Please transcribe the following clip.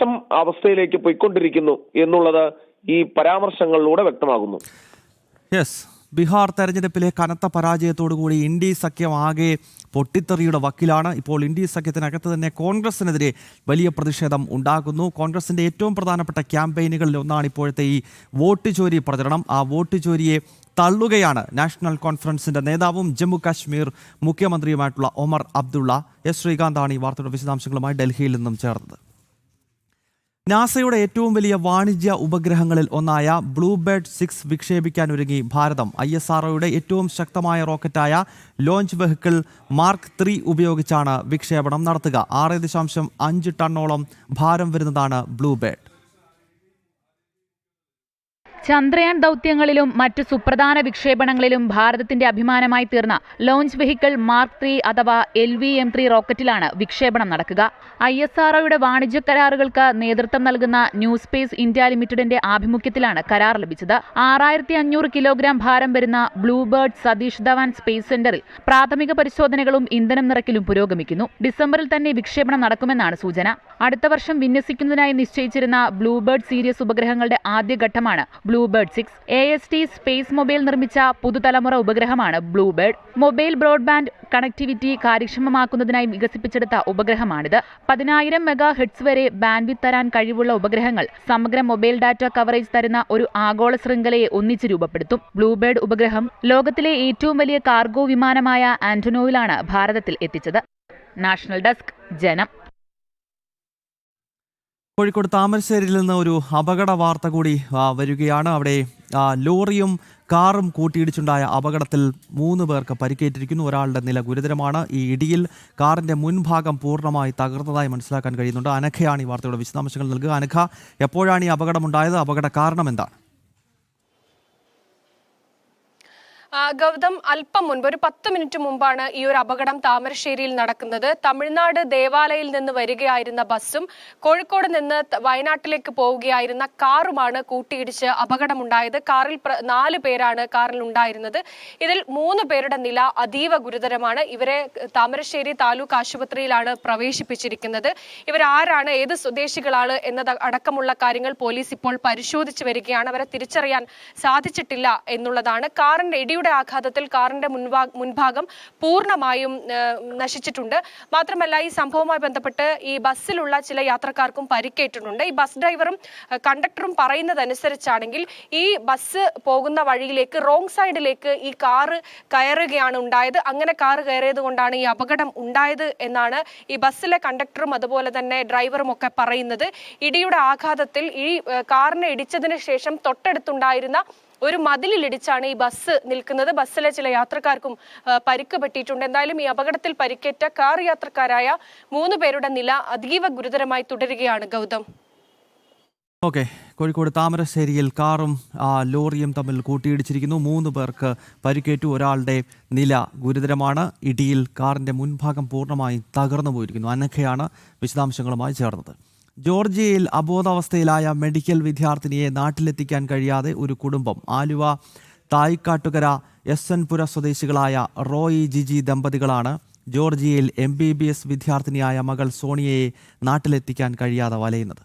മോശം അവസ്ഥയിലേക്ക് പോയിക്കൊണ്ടിരിക്കുന്നു എന്നുള്ളത് ഈ പരാമർശങ്ങളിലൂടെ വ്യക്തമാകുന്നു. ബീഹാർ തെരഞ്ഞെടുപ്പിലെ കനത്ത പരാജയത്തോടുകൂടി ഇന്ത്യ സഖ്യം ആകെ പൊട്ടിത്തെറിയുടെ വക്കിലാണ്. ഇപ്പോൾ ഇന്ത്യ സഖ്യത്തിനകത്ത് തന്നെ കോൺഗ്രസിനെതിരെ വലിയ പ്രതിഷേധം ഉണ്ടാകുന്നു. കോൺഗ്രസിന്റെ ഏറ്റവും പ്രധാനപ്പെട്ട ക്യാമ്പയിനുകളിൽ ഒന്നാണ് ഇപ്പോഴത്തെ ഈ വോട്ട് ചോരി പ്രചരണം. ആ വോട്ട് ചോരിയെ തള്ളുകയാണ് നാഷണൽ കോൺഫറൻസിന്റെ നേതാവും ജമ്മു കാശ്മീർ മുഖ്യമന്ത്രിയുമായിട്ടുള്ള ഒമർ അബ്ദുള്ള. ശ്രീകാന്താണ് ഈ വാർത്തയുടെ വിശദാംശങ്ങളുമായി ഡൽഹിയിൽ നിന്നും ചേർന്നത്. നാസയുടെ ഏറ്റവും വലിയ വാണിജ്യ ഉപഗ്രഹങ്ങളിൽ ഒന്നായ ബ്ലൂബേർഡ് 6 വിക്ഷേപിക്കാനൊരുങ്ങി ഭാരതം. ISROയുടെ ഏറ്റവും ശക്തമായ റോക്കറ്റായ ലോഞ്ച് വെഹിക്കിൾ മാർക്ക് 3 ഉപയോഗിച്ചാണ് വിക്ഷേപണം നടത്തുക. 6.5 ടണ്ണോളം ഭാരം വരുന്നതാണ് ബ്ലൂബേർഡ്. ചന്ദ്രയാൻ ദൗത്യങ്ങളിലും മറ്റു സുപ്രധാന വിക്ഷേപണങ്ങളിലും ഭാരതത്തിന്റെ അഭിമാനമായി തീർന്ന ലോഞ്ച് വെഹിക്കിൾ മാർക്ക് 3 അഥവാ LVM-3 റോക്കറ്റിലാണ് വിക്ഷേപണം നടക്കുക. ISROയുടെ വാണിജ്യ കരാറുകൾക്ക് നേതൃത്വം നൽകുന്ന ന്യൂ സ്പേസ് ഇന്ത്യ ലിമിറ്റഡിന്റെ ആഭിമുഖ്യത്തിലാണ് കരാർ ലഭിച്ചത്. 6500 കിലോഗ്രാം ഭാരം വരുന്ന ബ്ലൂബേർഡ് സതീഷ് ധവാൻ സ്പേസ് സെന്ററിൽ പ്രാഥമിക പരിശോധനകളും ഇന്ധനം നിറയ്ക്കലും പുരോഗമിക്കുന്നു. ഡിസംബറിൽ തന്നെ വിക്ഷേപണം നടക്കുമെന്നാണ് സൂചന. അടുത്ത വർഷം വിന്യസിക്കുന്നതിനായി നിശ്ചയിച്ചിരുന്ന ബ്ലൂബേർഡ് സീരീസ് ഉപഗ്രഹങ്ങളുടെ ആദ്യഘട്ടമാണ് ബ്ലൂബേർഡ് 6. AST സ്പേസ് മൊബൈൽ നിർമ്മിച്ച പുതുതലമുറ ഉപഗ്രഹമാണ് ബ്ലൂബേർഡ്. മൊബൈൽ ബ്രോഡ്ബാൻഡ് കണക്ടിവിറ്റി കാര്യക്ഷമമാക്കുന്നതിനായി വികസിപ്പിച്ചെടുത്ത ഉപഗ്രഹമാണിത്. 10,000 MHz വരെ ബാൻഡ്വിഡ്ത്ത് തരാൻ കഴിവുള്ള ഉപഗ്രഹങ്ങൾ സമഗ്ര മൊബൈൽ ഡാറ്റ കവറേജ് തരുന്ന ഒരു ആഗോള ശൃംഖലയെ ഒന്നിച്ച് രൂപപ്പെടുത്തും. ബ്ലൂബേർഡ് ഉപഗ്രഹം ലോകത്തിലെ ഏറ്റവും വലിയ കാർഗോ വിമാനമായ ആന്റോനോവിലാണ് ഭാരതത്തിൽ എത്തിച്ചത്. നാഷണൽ ഡെസ്ക് ജനം. കോഴിക്കോട് താമരശ്ശേരിയിൽ നിന്ന് ഒരു അപകട വാർത്ത കൂടി വരികയാണ്. അവിടെ ലോറിയും കാറും കൂട്ടിയിടിച്ചുണ്ടായ അപകടത്തിൽ 3 പേർക്ക് പരിക്കേറ്റിരിക്കുന്നു. ഒരാളുടെ നില ഗുരുതരമാണ്. ഈ ഇടിയിൽ കാറിന്റെ മുൻഭാഗം പൂർണ്ണമായി തകർന്നതായി മനസ്സിലാക്കാൻ കഴിയുന്നുണ്ട്. അനഘയാണ് ഈ വാർത്തയുടെ വിശദാംശങ്ങൾ നൽകുക. അനഘ, എപ്പോഴാണ് ഈ അപകടമുണ്ടായത്? അപകട കാരണം എന്താണ്? ഗൗതം, അല്പം മുൻപ് ഒരു 10 മിനിറ്റ് മുമ്പാണ് ഈ ഒരു അപകടം താമരശ്ശേരിയിൽ നടക്കുന്നത്. തമിഴ്നാട് ദേവാലയിൽ നിന്ന് വരികയായിരുന്ന ബസ്സും കോഴിക്കോട് നിന്ന് വയനാട്ടിലേക്ക് പോവുകയായിരുന്ന കാറുമാണ് കൂട്ടിയിടിച്ച് അപകടമുണ്ടായത്. കാറിൽ 4 പേരാണ് കാറിൽ ഉണ്ടായിരുന്നത്. ഇതിൽ 3 പേരുടെ നില അതീവ ഗുരുതരമാണ്. ഇവരെ താമരശ്ശേരി താലൂക്ക് ആശുപത്രിയിലാണ് പ്രവേശിപ്പിച്ചിരിക്കുന്നത്. ഇവരാരാണ്, ഏത് സ്വദേശികളാണ് എന്നത് അടക്കമുള്ള കാര്യങ്ങൾ പോലീസ് ഇപ്പോൾ പരിശോധിച്ചു വരികയാണ്. അവരെ തിരിച്ചറിയാൻ സാധിച്ചിട്ടില്ല എന്നുള്ളതാണ്. കാറിന്റെ ഇടിയുടെ ആഘാതത്തിൽ കാറിന്റെ മുൻഭാഗം പൂർണ്ണമായും നശിച്ചിട്ടുണ്ട്. മാത്രമല്ല, ഈ സംഭവവുമായി ബന്ധപ്പെട്ട് ഈ ബസ്സിലുള്ള ചില യാത്രക്കാർക്കും പരിക്കേറ്റിട്ടുണ്ട്. ഈ ബസ് ഡ്രൈവറും കണ്ടക്ടറും പറയുന്നതനുസരിച്ചാണെങ്കിൽ ഈ ബസ് പോകുന്ന വഴിയിലേക്ക് റോങ് സൈഡിലേക്ക് ഈ കാറ് കയറുകയാണ് ഉണ്ടായത്. അങ്ങനെ കാറ് കയറിയത് കൊണ്ടാണ് ഈ അപകടം ഉണ്ടായത് എന്നാണ് ഈ ബസ്സിലെ കണ്ടക്ടറും അതുപോലെ തന്നെ ഡ്രൈവറും ഒക്കെ പറയുന്നത്. ഇടിയുടെ ആഘാതത്തിൽ ഈ കാറിനെ ഇടിച്ചതിന് ശേഷം തൊട്ടടുത്തുണ്ടായിരുന്ന ഒരു മതിലിടിച്ചാണ് ഈ ബസ് നിൽക്കുന്നത്. ബസ്സിലെ ചില യാത്രക്കാർക്കും പരിക്ക് പറ്റിയിട്ടുണ്ട്. എന്തായാലും ഈ അപകടത്തിൽ പരിക്കേറ്റ കാർ യാത്രക്കാരായ 3 പേരുടെ നില അതീവ ഗുരുതരമായി തുടരുകയാണ്. ഗൗതം. കോഴിക്കോട് താമരശ്ശേരിയിൽ കാറും ലോറിയും തമ്മിൽ കൂട്ടിയിടിച്ചിരിക്കുന്നു. 3 പേർക്ക് പരിക്കേറ്റു. ഒരാളുടെ നില ഗുരുതരമാണ്. ഇടിയിൽ കാറിന്റെ മുൻഭാഗം പൂർണ്ണമായി തകർന്നു പോയിരിക്കുന്നു. അനഘയാണ് വിശദാംശങ്ങളുമായി ചേർന്നത്. ജോർജിയയിൽ അബോധാവസ്ഥയിലായ മെഡിക്കൽ വിദ്യാർത്ഥിനിയെ നാട്ടിലെത്തിക്കാൻ കഴിയാതെ ഒരു കുടുംബം. ആലുവ തായിക്കാട്ടുകര SN പുര സ്വദേശികളായ റോയി ജിജി ദമ്പതികളാണ് ജോർജിയയിൽ MBBS വിദ്യാർത്ഥിനിയായ മകൾ സോണിയയെ നാട്ടിലെത്തിക്കാൻ കഴിയാതെ വലയുന്നത്.